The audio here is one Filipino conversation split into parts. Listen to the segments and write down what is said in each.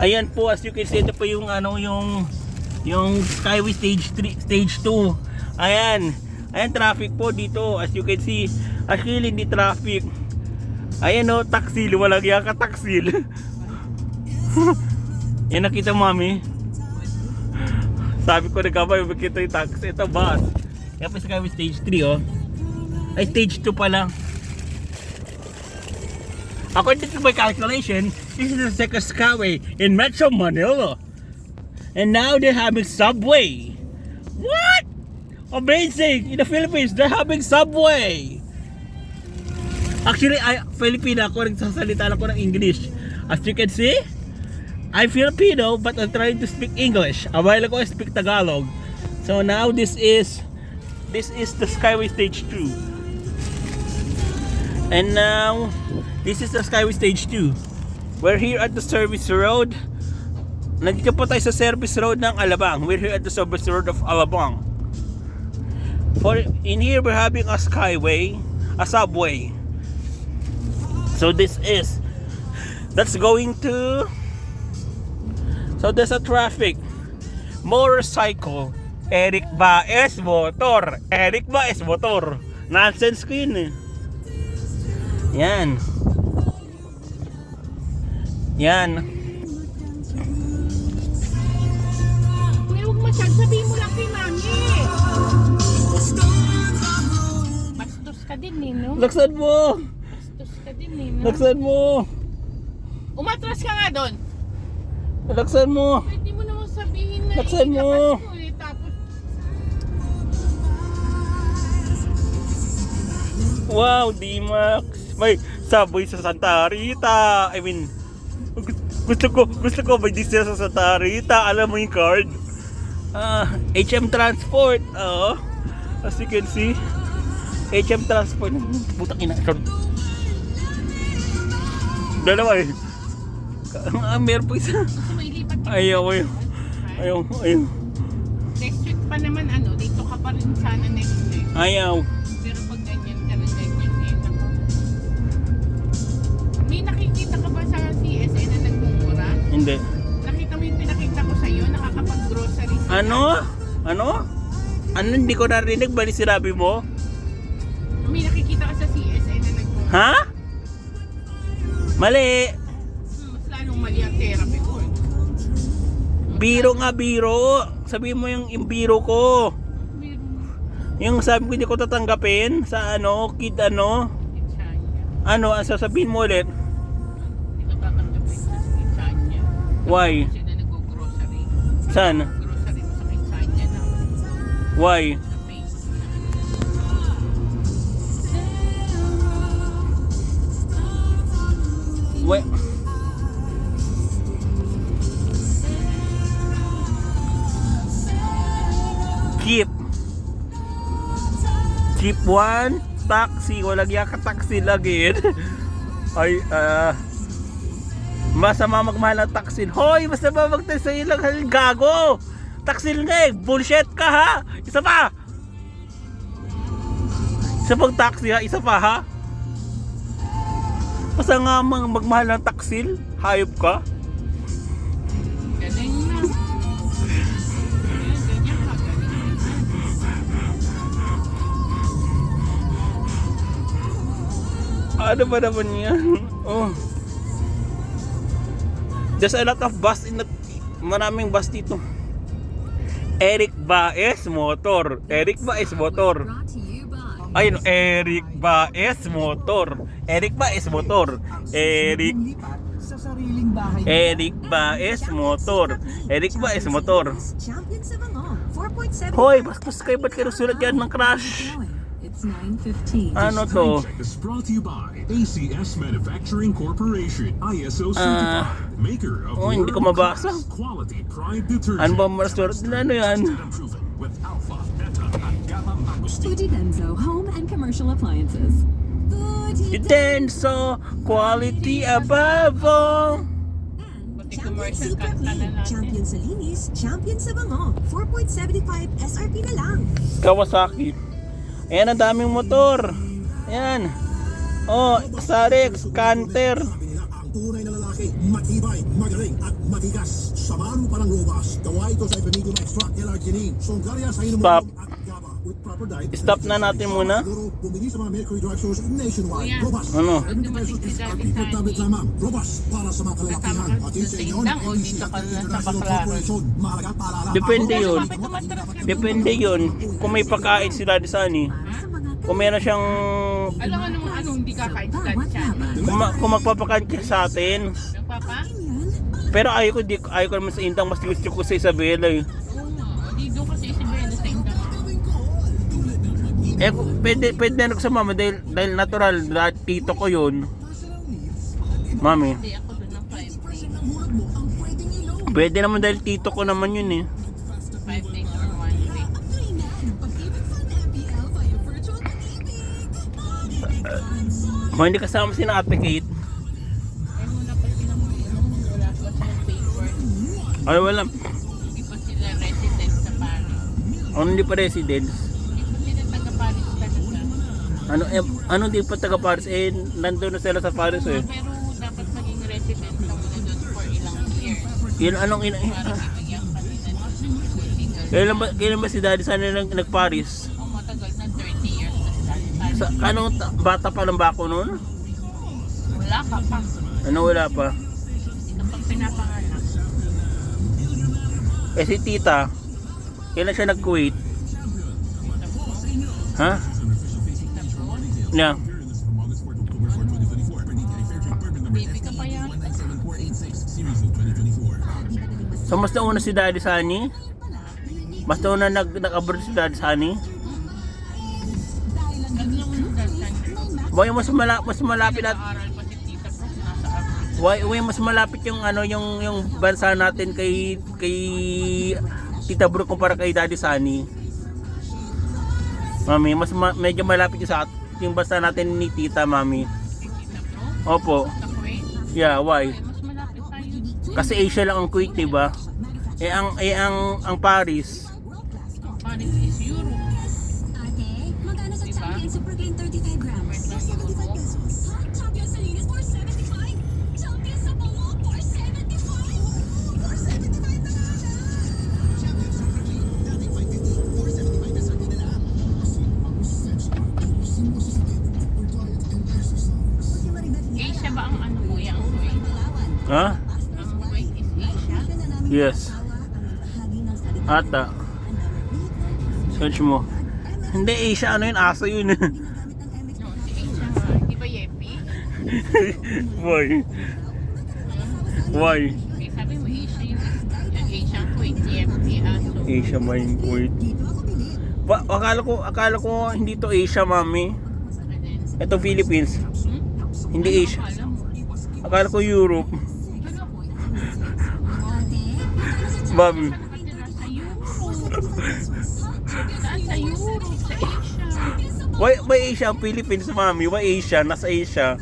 Ayan po, as you can see, ito po yung ano, yung Skyway Stage 3, Stage 2. Ayan. Ayan, traffic po dito. As you can see, actually hindi traffic. Ayan o, taksil. Walang yan ka taksil. Yan nakita mami. Sabi ko nagkamay, makita yung taxi. Ito bus. Yan po Skyway Stage 3 oh. Ay, Stage 2 pala. According to my calculation, this is the second skyway in Metro Manila. And now they're having subway. What? Amazing! In the Philippines, they're having subway. Actually, Filipino ako, nagsasalita lang ako ng English. As you can see, I'm Filipino but I'm trying to speak English. A while ago, I speak Tagalog. So now this is the Skyway Stage 2. And now, this is the Skyway Stage 2. We're here at the service road. Nandito po tayo sa service road ng Alabang. We're here at the service road of Alabang. In here, we're having a skyway, a subway. So that's going to, so there's a traffic. Motorcycle. Eric Baez motor. Eric Baez motor. Nonsense ko yun eh. Yan. Yan. Kuya, huwag masyad. Sabihin mo lang kay mami. Bastos ka din eh, no? Laksan mo. Bastos ka din eh, no? Laksan mo. Umatras ka nga doon. Laksan mo. Pwede mo naman sabihin na Laksan mo. ilakas mo eh. Tapos, Wow, D-Max. May subway sa Santa Rita. I mean, gusto ko may disya sa Santa Rita. Alam mo yung card? HM Transport. As you can see, HM Transport. Putang ina. Dalawa eh. Meron po isa. gusto mo ilipat ka. Ayaw. Next week pa naman, dito ka pa rin sana next week. Ayaw. Pero pag ganyan ka na ganyan eh, naku. May nakikita ka ba sa CSN na nagmumura? Hindi. Nakita mo yung pinakita ko sa'yo, nakakapag-grocery sila. Ano? Hindi ko narinig. Bali sinabi mo? May nakikita ka sa CSN na nagmumura. Ha? Mali. Mas lalong mali ang therapy ko eh. Biro nga, biro. Sabihin mo yung biro ko. Yung sabi ko hindi ko tatanggapin sa kid ang sasabihin mo ulit. Hindi ko tatanggapin sa Kitsanya. Why? Kasi na nag-grocery. Saan? Grocery mo sa Kitsanya na. Why? Sa face. Why? Jeep 1, taxi, walang yaka taxi lagi. Ay, masama magmahal ng taxi. Hoy, basta ba magtayo lang gago. Taxi nga eh, bullshit ka ha. Isa pa. Isa pang taxi ha, isa pa ha. Basta nga magmahal ng taxi, hayop ka. Galing na. Ganyan ka, galing na. Ano ba naman yan? Oh. There's a lot of bus maraming bus dito. Eric Baez motor. Eric Baez motor. Ayun, Eric Baez motor. Eric Baez motor. Eric Baez motor. Eric Baez motor. Hoy, bastos kayo, ba't kayo sulat yan ng crash? It's 9:15. Ano to? Check is brought to you by ACS Manufacturing Corporation, ISO certified, maker of hindi ko mabasa. world-class quality pride detergent. Ano ba masulat? Ano yan? Proven with alpha, beta, and gamma mangosteen. Fuji Denso Home and Commercial Appliances. Denso, quality above all. Pati Champion commercial Super kanta na Clean, natin. Champion sa linis, Champion sa bango. 4.75 SRP na lang. Kawasaki. Ayan, ang daming motor. Ayan. Oh, Sarex, Canter. Sabi nila, ang tunay na lalaki, matibay, magaling at matibay. bigas sa maru parang robas. Gawa ito sa ipamigo na extract L-arginine. Songkarya sa inuman Stop. at GABA with proper diet. Stop na natin muna. Siguro, bumili sa mga Mercury drugstores nationwide. Kuya, Robas. Ano? 70 pesos is RP per tablet lamang. Robas para sa mga kalalakihan. Kasama ka Atin sa sa inyo, indang o NBC dito ka at na sa International Baclaran? Corporation. Mahalagang paalala. Depende yun. Bakit tumatras ka? Depende yun. Kung may pagkain si Daddy Sunny. Kung meron siyang... Alam ka naman ano, hindi kakain sa lunch yan. Kung magpapakain ka sa atin. Nagpapa? Pero ayaw ko naman sa indang. Mas gusto ko sa Isabela eh. Oo, di doon kasi si Bella sa indang. Eh, pwede na ako sa mama dahil natural. Dahil tito ko yun. Mami. Hindi ako doon ng 5 days. Pwede naman dahil tito ko naman yun eh. 5 days or 1 week. Hindi kasama si na Ate Kate. Ay mo dapat sila mo wala pa silang paper. Ay wala. Hindi pa sila resident sa Paris. Ano hindi pa residence? Hindi pa sila taga-Paris talaga. Ano di pa taga Paris? Eh, nandun na sila sa Paris eh. Pero dapat maging resident ka muna doon for ilang years. Kailan Para bibigyan ka nila ng legal. kailan ba si Daddy sana nag-Paris? O matagal na 30 years na sila. Bata pa lang ba ako noon? Wala ka pa. Ano wala pa? Hindi ka pang pinapanganak. Eh si tita, kailan siya nag-Kuwait? Ha? Yeah. Baby ka pa yan. So mas nauna si Daddy Sunny? Mas nauna nag-abroad si Daddy Sunny? Gagawin mo yung dalsan. Why mas malapit at Nag-aaral pa si Tita Pros nasa abroad. why mas malapit yung yung bansa natin kay Tita Bro kumpara kay Daddy Sunny? Mami, medyo malapit yung bansa natin ni Tita, Mami. Si Tita Pro. Opo. Sa Kuwait. Yeah, why? Ay, mas malapit tayo. Kasi Asia lang ang Kuwait, 'di ba? Ang Paris. Ang Paris is Europe. Ate, magkano sa Champion Super Clean 35 grams? 75 pesos. Champion sa linis for 75? Champion sa bango for 75? For 75 na lang! Champion Super Clean, dating 550, for 75 pesos na lang. Asia ba ang ano mo? Ang Kuwait? Ha? Ang Kuwait is Asia? Yes. Ata. Search mo. Hindi Asia, ano yun? Aso yun. No, si Asia nga. Di ba Yepi? Why? Why? Eh, sabi mo Asia yung Asia ang Kuwait. Yepi, aso. Asia ba yung Kuwait? Akala ko hindi to Asia, Mami. Ito Philippines. Hindi Asia. Alam mo. Akala ko Europe. Mami. Nakatira sa Europe. Saan sa Europe? Sa Asia. Why Asia ang Philippines, Mami? Why Asia? Nasa Asia.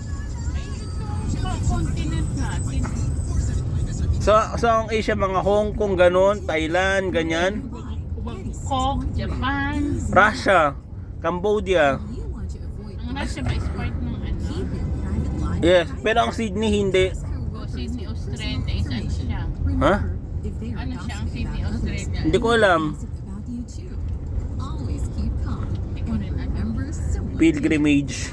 Continent natin. So ang Asia, mga Hong Kong, ganon, Thailand, ganyan. Bangkok, Japan. Russia, Cambodia. Ang Russia ba is part ng ano? Yes, pero ang Sydney hindi. O Sydney, Australia is ano siya? Ha? Ano siya ang Sydney, Australia? Hindi ko alam. Always keep calm. Hindi ko rin alam. Remember, so Pilgrimage.